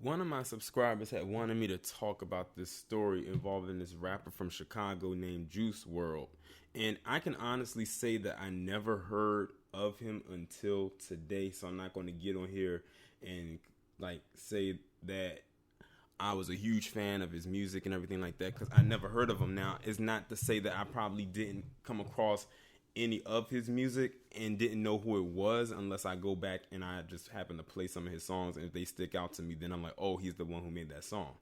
One of my subscribers had wanted me to talk about this story involving this rapper from Chicago named Juice World. And I can honestly say that I never heard of him until today. So I'm not going to get on here and say that I was a huge fan of his music and everything like that, because I never heard of him. Now, it's not to say that I probably didn't come across any of his music and didn't know who it was unless I go back and I just happen to play some of his songs, and if they stick out to me, then I'm like, oh, he's the one who made that song.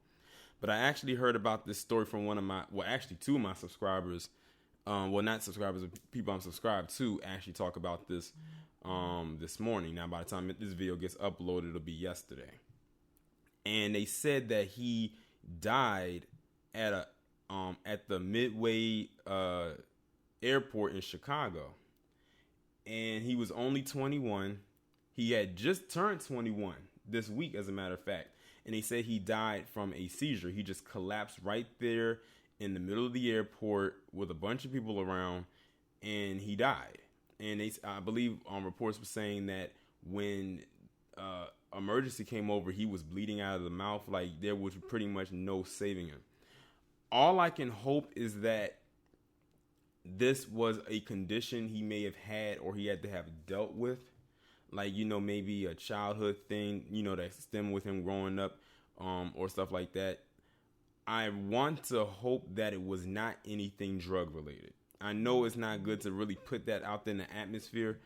But I actually heard about this story from two of my subscribers. Not subscribers, but people I'm subscribed to actually talk about this this morning. Now, by the time this video gets uploaded, it'll be yesterday. And they said that he died at the Midway airport in Chicago, and he was only 21. He had just turned 21 this week, as a matter of fact, and they said he died from a seizure. He just collapsed right there in the middle of the airport with a bunch of people around, and he died. And I believe reports were saying that when emergency came over, he was bleeding out of the mouth. Like, there was pretty much no saving him. All I can hope is that this was a condition he may have had, or he had to have dealt with, like, maybe a childhood thing, that stemmed with him growing up, or stuff like that. I want to hope that it was not anything drug related. I know it's not good to really put that out there in the atmosphere,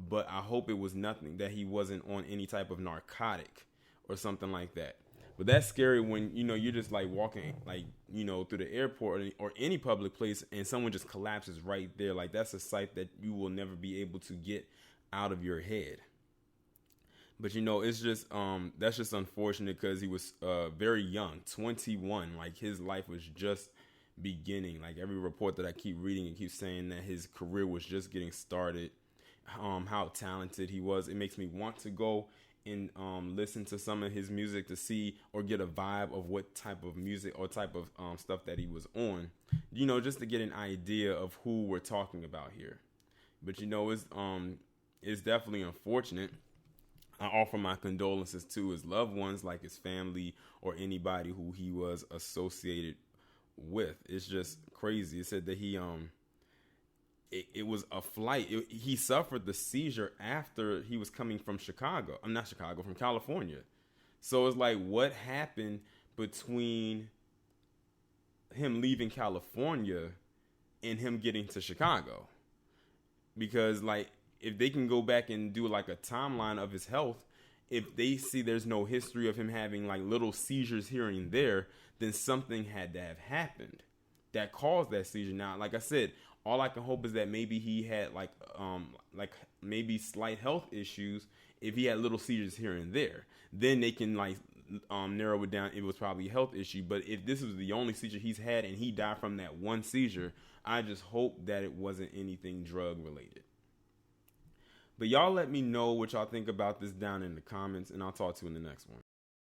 but I hope it was nothing, that he wasn't on any type of narcotic or something like that. But that's scary when, you're just like walking, through the airport or any public place, and someone just collapses right there. Like, that's a sight that you will never be able to get out of your head. But, it's just, that's just unfortunate, because he was very young, 21. Like, his life was just beginning. Like, every report that I keep reading, it keeps saying that his career was just getting started. How talented he was. It makes me want to go and listen to some of his music to see or get a vibe of what type of music or type of stuff that he was on, just to get an idea of who we're talking about here. But it's definitely unfortunate. I offer my condolences to his loved ones, like his family or anybody who he was associated with. It's just crazy. It said that it was a flight. He suffered the seizure after he was coming from from California. So it's like, what happened between him leaving California and him getting to Chicago? Because, like, if they can go back and do like a timeline of his health, if they see there's no history of him having like little seizures here and there, then something had to have happened that caused that seizure. Now, like I said, all I can hope is that maybe he had maybe slight health issues. If he had little seizures here and there, then they can narrow it down. It was probably a health issue. But if this was the only seizure he's had and he died from that one seizure, I just hope that it wasn't anything drug related. But y'all let me know what y'all think about this down in the comments, and I'll talk to you in the next one.